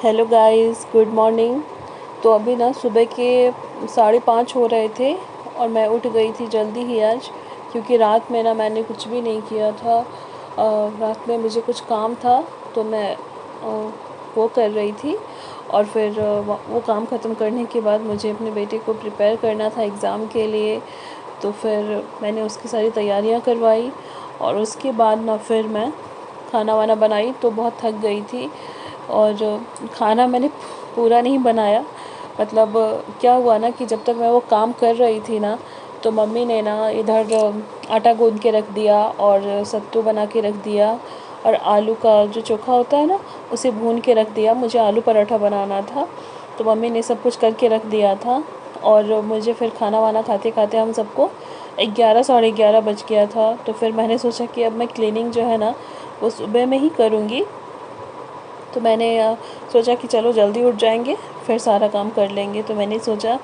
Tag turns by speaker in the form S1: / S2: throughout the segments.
S1: Hello guys, good morning. तो अभी ना सुबह के 5:30 हो रहे थे और मैं उठ गई थी जल्दी ही आज, क्योंकि रात में ना मैंने कुछ भी नहीं किया था। रात में मुझे कुछ काम था तो मैं वो कर रही थी। और फिर वो काम ख़त्म करने के बाद मुझे अपने बेटे को प्रिपेयर करना था एग्ज़ाम के लिए। तो फिर मैंने उसकी सारी तैयारियां करवाई और उसके बाद ना फिर मैं खाना वाना बनाई तो बहुत थक गई थी। और खाना मैंने पूरा नहीं बनाया। मतलब क्या हुआ ना कि जब तक मैं वो काम कर रही थी ना, तो मम्मी ने ना इधर आटा गूँध के रख दिया और सत्तू बना के रख दिया और आलू का जो चोखा होता है ना, उसे भून के रख दिया। मुझे आलू पराठा बनाना था तो मम्मी ने सब कुछ करके रख दिया था। और मुझे फिर खाना वाना खाते खाते हम सबको 11 साढ़े 11 बज गया था। तो फिर मैंने सोचा कि अब मैं क्लीनिंग जो है ना वो सुबह में ही करूँगी। तो मैंने सोचा कि चलो जल्दी उठ जाएंगे, फिर सारा काम कर लेंगे। तो मैंने सोचा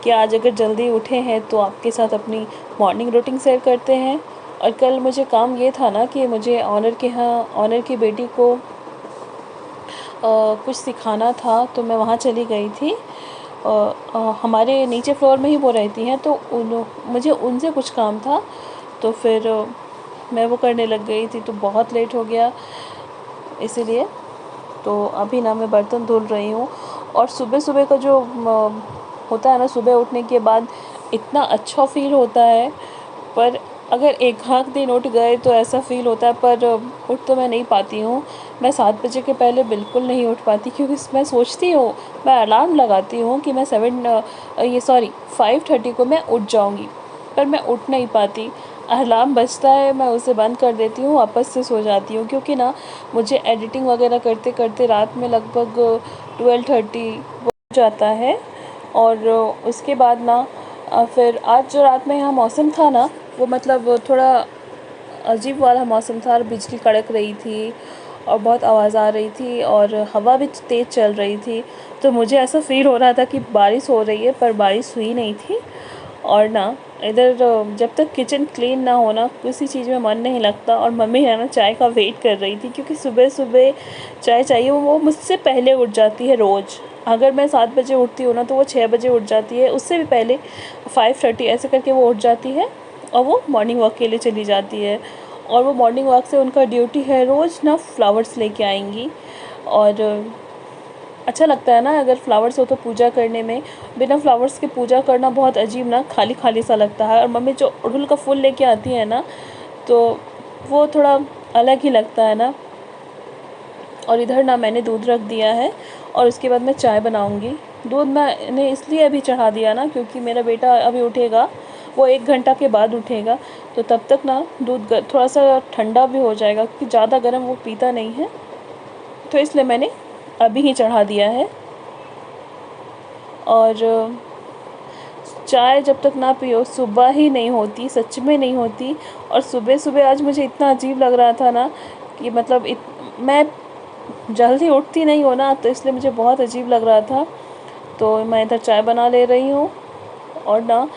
S1: कि आज अगर जल्दी उठे हैं तो आपके साथ अपनी मॉर्निंग रूटीन शेयर करते हैं। और कल मुझे काम ये था ना कि मुझे ऑनर की बेटी को कुछ सिखाना था, तो मैं वहाँ चली गई थी। हमारे नीचे फ्लोर में ही वो रहती हैं, तो मुझे उनसे कुछ काम था। तो फिर मैं वो करने लग गई थी तो बहुत लेट हो गया इसीलिए। तो अभी ना मैं बर्तन धुल रही हूँ। और सुबह सुबह का जो होता है ना, सुबह उठने के बाद इतना अच्छा फ़ील होता है। पर अगर एक आध दिन उठ गए तो ऐसा फ़ील होता है, पर उठ तो मैं नहीं पाती हूँ। मैं 7 बजे के पहले बिल्कुल नहीं उठ पाती, क्योंकि मैं सोचती हूँ, मैं अलार्म लगाती हूँ कि मैं 5:30 को मैं उठ जाऊँगी, पर मैं उठ नहीं पाती। अलार्म बजता है, मैं उसे बंद कर देती हूँ, वापस से सो जाती हूँ, क्योंकि ना मुझे एडिटिंग वगैरह करते करते रात में लगभग 12:30 हो जाता है। और उसके बाद ना फिर आज जो रात में यहाँ मौसम था ना, वो मतलब थोड़ा अजीब वाला मौसम था। और बिजली कड़क रही थी और बहुत आवाज़ आ रही थी और हवा भी तेज़ चल रही थी। तो मुझे ऐसा फ़ील हो रहा था कि बारिश हो रही है, पर बारिश हुई नहीं थी। और ना इधर जब तक किचन क्लीन ना होना किसी चीज़ में मन नहीं लगता। और मम्मी है ना चाय का वेट कर रही थी, क्योंकि सुबह सुबह चाय चाहिए। वो मुझसे पहले उठ जाती है रोज़। अगर मैं 7 बजे उठती हूँ ना, तो वो 6 बजे उठ जाती है, उससे भी पहले 5:30 ऐसे करके वो उठ जाती है। और वो मॉर्निंग वॉक के लिए चली जाती है। और वो मॉर्निंग वॉक से उनका ड्यूटी है रोज़ ना फ्लावर्स लेके आएंगी। और अच्छा लगता है ना अगर फ्लावर्स हो तो पूजा करने में। बिना फ्लावर्स के पूजा करना बहुत अजीब ना, खाली खाली सा लगता है। और मम्मी जो अड़हुल का फूल लेके आती है ना, तो वो थोड़ा अलग ही लगता है ना। और इधर ना मैंने दूध रख दिया है और उसके बाद मैं चाय बनाऊंगी। दूध मैंने इसलिए अभी चढ़ा दिया ना, क्योंकि मेरा बेटा अभी उठेगा, वो 1 घंटा के बाद उठेगा। तो तब तक ना दूध थोड़ा सा ठंडा भी हो जाएगा, क्योंकि ज़्यादा गर्म वो पीता नहीं है। तो इसलिए मैंने अभी ही चढ़ा दिया है। और चाय जब तक ना पियो सुबह ही नहीं होती, सच में नहीं होती। और सुबह सुबह आज मुझे इतना अजीब लग रहा था ना कि मतलब मैं जल्दी उठती नहीं हो ना, तो इसलिए मुझे बहुत अजीब लग रहा था। तो मैं इधर चाय बना ले रही हूँ। और ना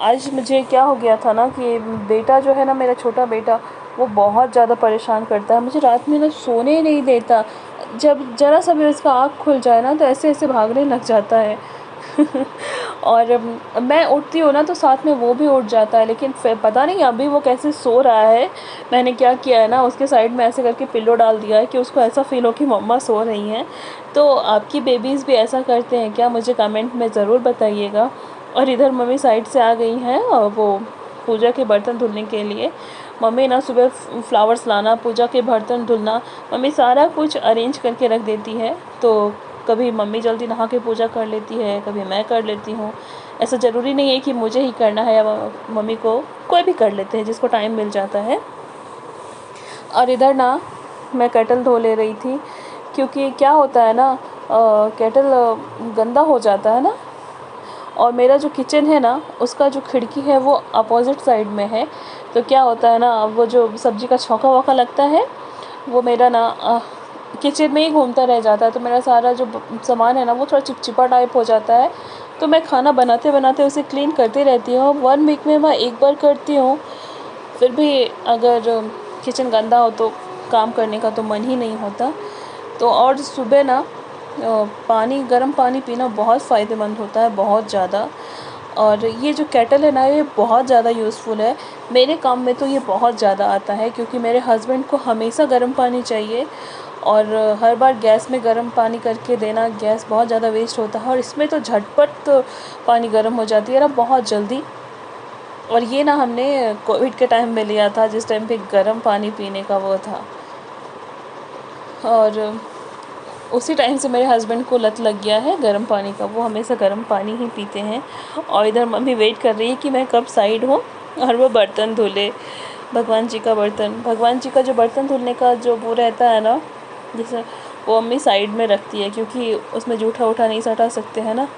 S1: आज मुझे क्या हो गया था ना कि बेटा जो है ना, मेरा छोटा बेटा, वो बहुत ज़्यादा परेशान करता है। मुझे रात में ना सोने ही नहीं देता। जब ज़रा सा भी उसका आँख खुल जाए ना, तो ऐसे ऐसे भागने लग जाता है। और मैं उठती हूँ ना तो साथ में वो भी उठ जाता है, लेकिन फिर पता नहीं अभी वो कैसे सो रहा है। मैंने क्या किया है ना, उसके साइड में ऐसे करके पिल्लो डाल दिया है कि उसको ऐसा फ़ील हो कि मम्मा सो रही हैं। तो आपकी बेबीज़ भी ऐसा करते हैं क्या? मुझे कमेंट में ज़रूर बताइएगा। और इधर मम्मी साइड से आ गई हैं और वो पूजा के बर्तन धुलने के लिए। मम्मी ना सुबह फ्लावर्स लाना, पूजा के बर्तन धुलना, मम्मी सारा कुछ अरेंज करके रख देती है। तो कभी मम्मी जल्दी नहा के पूजा कर लेती है, कभी मैं कर लेती हूँ। ऐसा ज़रूरी नहीं है कि मुझे ही करना है या मम्मी को, कोई भी कर लेते हैं जिसको टाइम मिल जाता है। और इधर ना मैं केटल धो ले रही थी, क्योंकि क्या होता है ना, केटल गंदा हो जाता है ना। और मेरा जो किचन है ना, उसका जो खिड़की है वो अपोजिट साइड में है। तो क्या होता है ना, वो जो सब्ज़ी का छौंका वौका लगता है, वो मेरा ना किचन में ही घूमता रह जाता है। तो मेरा सारा जो सामान है ना, वो थोड़ा चिपचिपा टाइप हो जाता है। तो मैं खाना बनाते बनाते उसे क्लीन करती रहती हूँ। 1 वीक में मैं एक बार करती हूँ। फिर भी अगर किचन गंदा हो तो काम करने का तो मन ही नहीं होता। तो और सुबह ना पानी, गर्म पानी पीना बहुत फ़ायदेमंद होता है, बहुत ज़्यादा। और ये जो केटल है ना, ये बहुत ज़्यादा यूज़फुल है। मेरे काम में तो ये बहुत ज़्यादा आता है, क्योंकि मेरे हस्बैंड को हमेशा गर्म पानी चाहिए, और हर बार गैस में गर्म पानी करके देना, गैस बहुत ज़्यादा वेस्ट होता है, और इसमें तो झटपट पानी गर्म हो जाती है ना, बहुत जल्दी। और ये ना हमने कोविड के टाइम में लिया था, जिस टाइम पे गर्म पानी पीने का वो था, और उसी टाइम से मेरे हस्बैंड को लत लग गया है गर्म पानी का। वो हमेशा गर्म पानी ही पीते हैं। और इधर मम्मी वेट कर रही है कि मैं कब साइड हूँ और वो बर्तन धुले, भगवान जी का बर्तन। भगवान जी का जो बर्तन धुलने का जो वो रहता है ना, जैसे वो मम्मी साइड में रखती है, क्योंकि उसमें जूठा उठा नहीं सटा सकते हैं ना,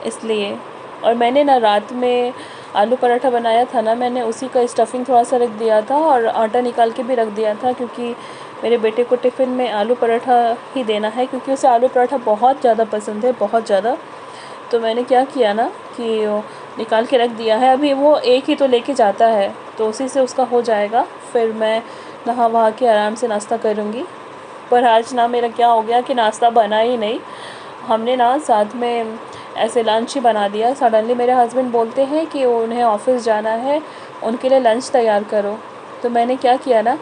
S1: इसलिए। और मैंने ना रात में आलू पराठा बनाया था ना, मैंने उसी का स्टफिंग थोड़ा सा रख दिया था, और आटा निकाल के भी रख दिया था, क्योंकि मेरे बेटे को टिफ़िन में आलू पराठा ही देना है, क्योंकि उसे आलू पराठा बहुत ज़्यादा पसंद है, बहुत ज़्यादा। तो मैंने क्या किया ना कि निकाल के रख दिया है। अभी वो एक ही तो लेके जाता है, तो उसी से उसका हो जाएगा। फिर मैं नहा वहा के आराम से नाश्ता करूँगी। पर आज ना मेरा क्या हो गया कि नाश्ता बना ही नहीं। हमने ना साथ में ऐसे लंच ही बना दिया। सडनली मेरे हस्बैंड बोलते हैं कि उन्हें ऑफ़िस जाना है, उनके लिए लंच तैयार करो। तो मैंने क्या किया ना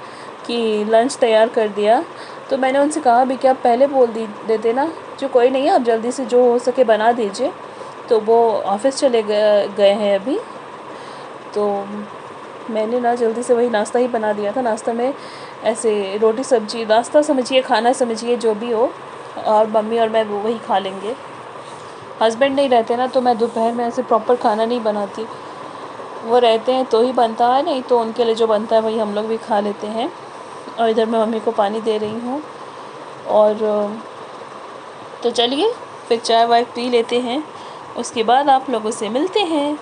S1: कि लंच तैयार कर दिया। तो मैंने उनसे कहा भी कि आप पहले बोल देते ना, जो कोई नहीं है, आप जल्दी से जो हो सके बना दीजिए। तो वो ऑफ़िस चले गए हैं अभी। तो मैंने ना जल्दी से वही नाश्ता ही बना दिया था। नाश्ता में ऐसे रोटी सब्ज़ी, नाश्ता समझिए, खाना समझिए, जो भी हो, और मम्मी और मैं वो वही खा लेंगे। हस्बैंड नहीं रहते ना, तो मैं दोपहर में ऐसे प्रॉपर खाना नहीं बनाती। वो रहते हैं तो ही बनता है, नहीं तो उनके लिए जो बनता है वही हम लोग भी खा लेते हैं। और इधर मैं मम्मी को पानी दे रही हूँ। और तो चलिए फिर चाय वाय पी लेते हैं, उसके बाद आप लोगों से मिलते हैं।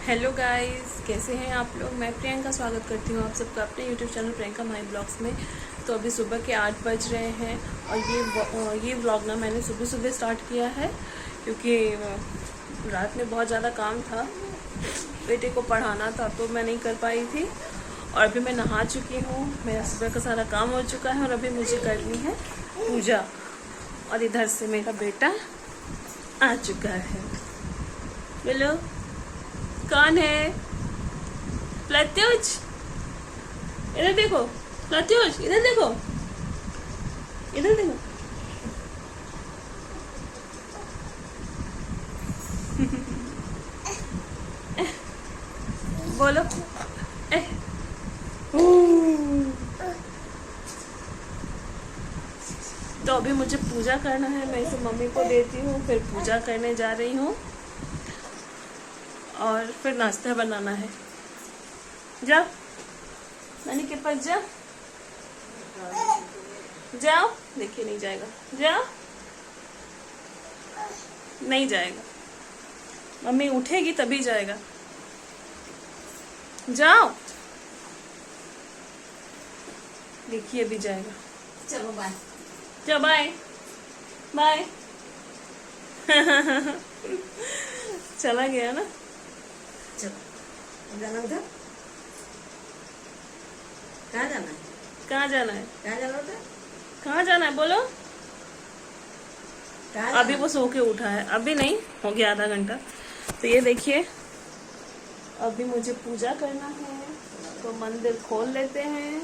S1: हेलो गाइस, कैसे हैं आप लोग। मैं प्रियंका स्वागत करती हूँ आप सबका अपने YouTube channel Priyanka my blogs में। तो अभी सुबह के 8 बज रहे हैं, और ये व्लॉग ना मैंने सुबह सुबह स्टार्ट किया है, क्योंकि रात में बहुत ज़्यादा काम था, बेटे को पढ़ाना था, तो मैं नहीं कर पाई थी। और अभी मैं नहा चुकी हूँ, मेरा सुबह का सारा काम हो चुका है, और अभी मुझे करनी है पूजा। और इधर से मेरा बेटा आ चुका है। बोलो कौन है? प्रत्युष, इधर देखो। प्रत्युष, इधर देखो, इधर देखो। बोलो तो अभी मुझे पूजा करना है, मैं इसे मम्मी को देती हूँ, फिर पूजा करने जा रही हूँ, और फिर नाश्ता बनाना है। जाओ नानी के पास जाओ, जाओ। देखिए नहीं जाएगा, जाओ। नहीं जाएगा, मम्मी उठेगी तभी जाएगा। जाओ। देखिए अभी जाएगा।
S2: चलो बाय।
S1: चलो बाय बाय। चला गया ना।
S2: चलो जाना उधर। कहाँ जाना है?
S1: कहाँ जाना है?
S2: कहाँ जाना उधर?
S1: कहाँ जाना है बोलो। अभी वो सो के उठा है, अभी नहीं, हो गया आधा घंटा। तो ये देखिए, अभी मुझे पूजा करना है तो मंदिर खोल लेते हैं।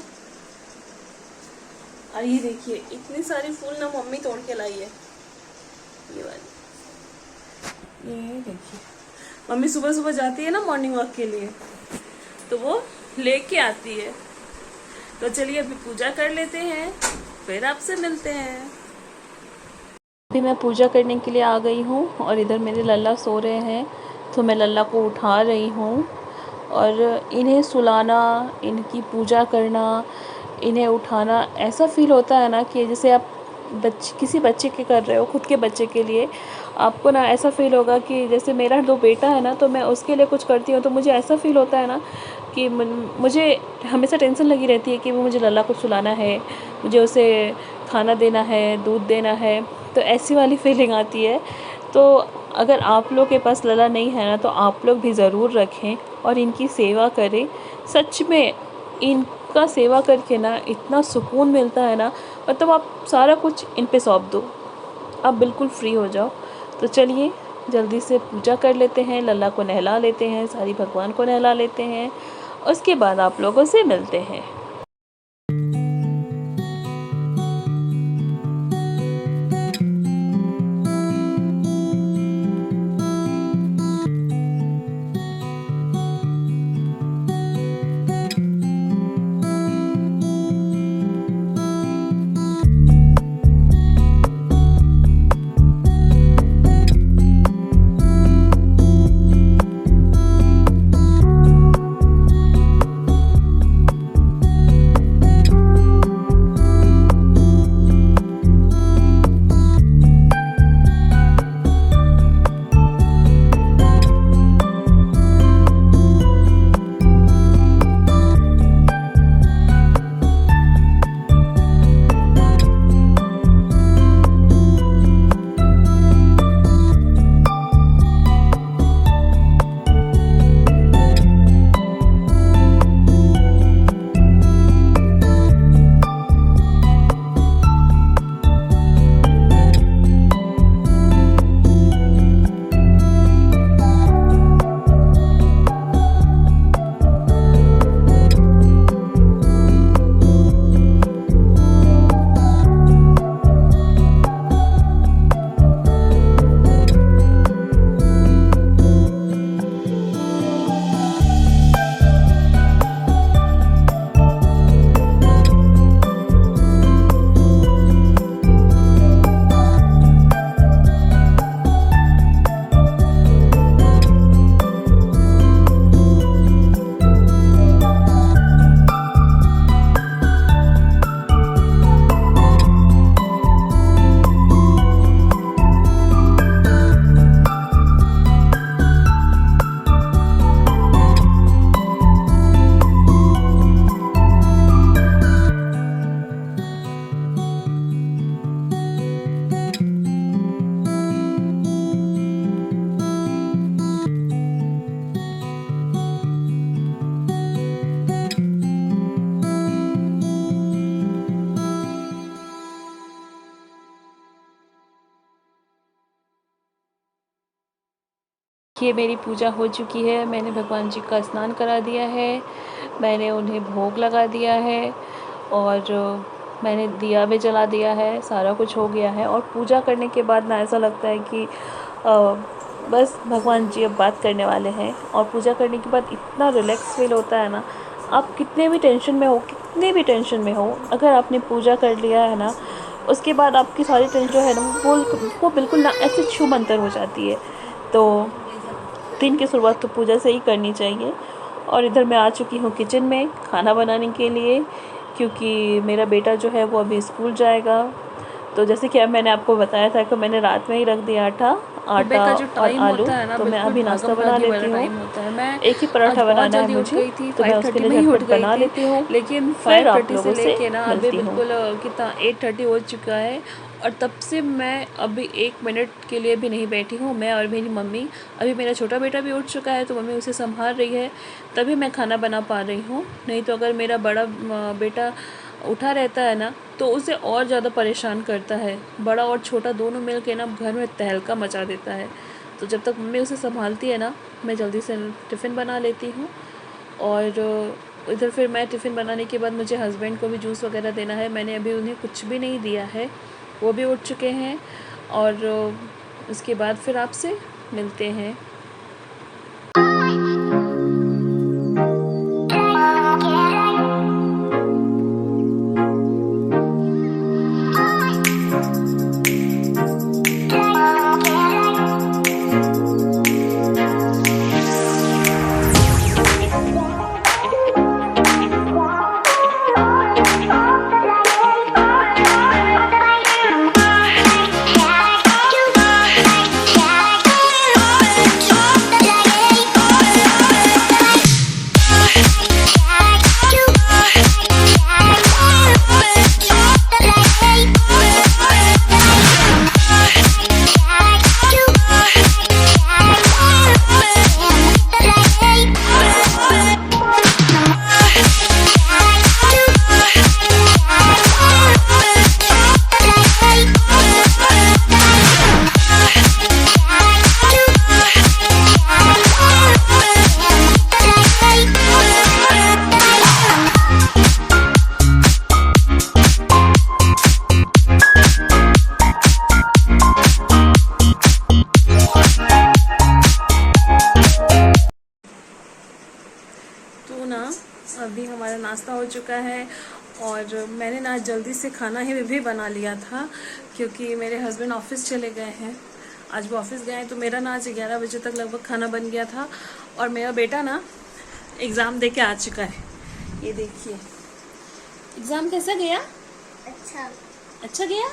S1: और ये देखिए इतनी सारी फूल ना मम्मी तोड़ के लाई है, ये वाली। ये देखिए मम्मी सुबह सुबह जाती है ना मॉर्निंग वॉक के लिए, तो वो लेके आती है। तो चलिए अभी पूजा कर लेते हैं, फिर आपसे मिलते हैं। अभी मैं पूजा करने के लिए आ गई हूँ और इधर मेरे लल्ला सो रहे हैं, तो मैं लल्ला को उठा रही हूँ। और इन्हें सुलाना, इनकी पूजा करना, इन्हें उठाना, ऐसा फील होता है ना कि जैसे आप किसी बच्चे के कर रहे हो, खुद के बच्चे के लिए। आपको ना ऐसा फील होगा कि जैसे मेरा 2 बेटा है ना, तो मैं उसके लिए कुछ करती हूँ तो मुझे ऐसा फील होता है ना कि मुझे हमेशा टेंशन लगी रहती है कि वो मुझे लल्ला को सुलाना है, मुझे उसे खाना देना है, दूध देना है, तो ऐसी वाली फीलिंग आती है। तो अगर आप लोग के पास लल्ला नहीं है ना, तो आप लोग भी ज़रूर रखें और इनकी सेवा करें। सच में इनका सेवा करके ना इतना सुकून मिलता है ना, मतलब आप सारा कुछ इन पे सौंप दो, आप बिल्कुल फ्री हो जाओ। तो चलिए जल्दी से पूजा कर लेते हैं, लल्ला को नहला लेते हैं, सारी भगवान को नहला लेते हैं, उसके बाद आप लोगों से मिलते हैं। ये मेरी पूजा हो चुकी है, मैंने भगवान जी का स्नान करा दिया है, मैंने उन्हें भोग लगा दिया है और मैंने दिया भी जला दिया है, सारा कुछ हो गया है। और पूजा करने के बाद ना ऐसा लगता है कि बस भगवान जी अब बात करने वाले हैं। और पूजा करने के बाद इतना रिलैक्स फील होता है ना, आप कितने भी टेंशन में हो, कितने भी टेंशन में हो, अगर आपने पूजा कर लिया है ना, उसके बाद आपकी सारी टेंशन जो है ना वो बिल्कुल ना ऐसे छू मंतर हो जाती है। तो दिन की शुरुआत तो पूजा से ही करनी चाहिए। और इधर मैं आ चुकी हूँ किचन में खाना बनाने के लिए, क्योंकि मेरा बेटा जो है वो अभी स्कूल जाएगा। तो जैसे कि अब मैंने आपको बताया था कि मैंने रात में ही रख दिया आटा और आलू, तो मैं अभी नाश्ता बना लेती हूँ। एक ही पराठा बनाना है मुझे, तो मैं उसके लिए झटपट बना लेती हूँ,
S2: लेकिन
S1: फिर आप
S2: 5:30 से
S1: लोगों से
S2: लेके ना अभी
S1: मिलती हूँ।
S2: बिल्कुल कितना 8:30 हो चुका है और तब से मैं अभी 1 मिनट के लिए भी नहीं बैठी हूँ। मैं और मेरी मम्मी, अभी मेरा छोटा बेटा भी उठ चुका है तो मम्मी उसे संभाल रही है, तभी मैं खाना बना पा रही हूँ। नहीं तो अगर मेरा बड़ा बेटा उठा रहता है ना तो उसे और ज़्यादा परेशान करता है। बड़ा और छोटा दोनों मिल के ना घर में तहलका मचा देता है। तो जब तक मम्मी उसे संभालती है ना, मैं जल्दी से टिफ़िन बना लेती हूँ। और इधर फिर मैं टिफ़िन बनाने के बाद मुझे हस्बैंड को भी जूस वगैरह देना है। मैंने अभी उन्हें कुछ भी नहीं दिया है, वो भी उठ चुके हैं। और उसके बाद फिर आपसे मिलते हैं। तो ना अभी हमारा नाश्ता हो चुका है और मैंने ना जल्दी से खाना ही भी बना लिया था क्योंकि मेरे हस्बैंड ऑफिस चले गए हैं। आज वो ऑफिस गए हैं तो मेरा ना आज 11 बजे तक लगभग खाना बन गया था। और मेरा बेटा ना एग्ज़ाम दे के आ चुका है। ये देखिए, एग्ज़ाम कैसा गया? अच्छा गया?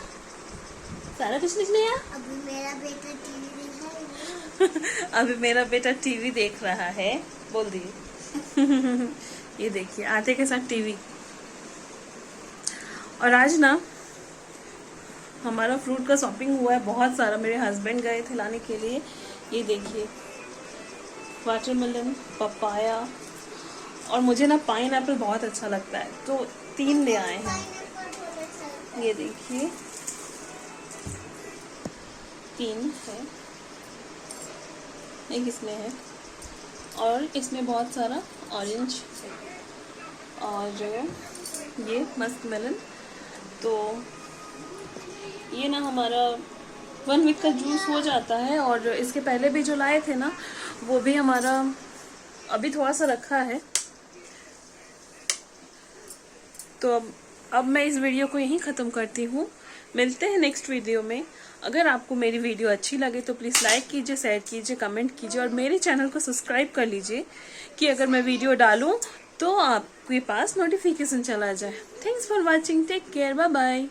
S2: सारा कुछ लिख लिया?
S3: अभी मेरा बेटा टीवी देख रहा है।
S2: अभी मेरा बेटा टीवी देख रहा है, बोल दिए। ये देखिए, आटे के साथ टीवी। और आज ना हमारा फ्रूट का शॉपिंग हुआ है बहुत सारा। मेरे हस्बैंड गए थे लाने के लिए। ये देखिए, वाटरमेलन, पपाया और मुझे ना पाइनएप्पल बहुत अच्छा लगता है तो 3 ले आए हैं। ये देखिए 3 है, एक इसमें है और इसमें बहुत सारा ऑरेंज और ये मस्क मेलन। तो ये ना हमारा 1 वीक का जूस हो जाता है। और इसके पहले भी जो लाए थे ना वो भी हमारा अभी थोड़ा सा रखा है। तो अब मैं इस वीडियो को यहीं ख़त्म करती हूँ। मिलते हैं नेक्स्ट वीडियो में। अगर आपको मेरी वीडियो अच्छी लगे तो प्लीज़ लाइक कीजिए, शेयर कीजिए, कमेंट कीजिए और मेरे चैनल को सब्सक्राइब कर लीजिए कि अगर मैं वीडियो डालूँ तो आपके पास नोटिफिकेशन चला जाए। Thanks for watching, take care, bye bye.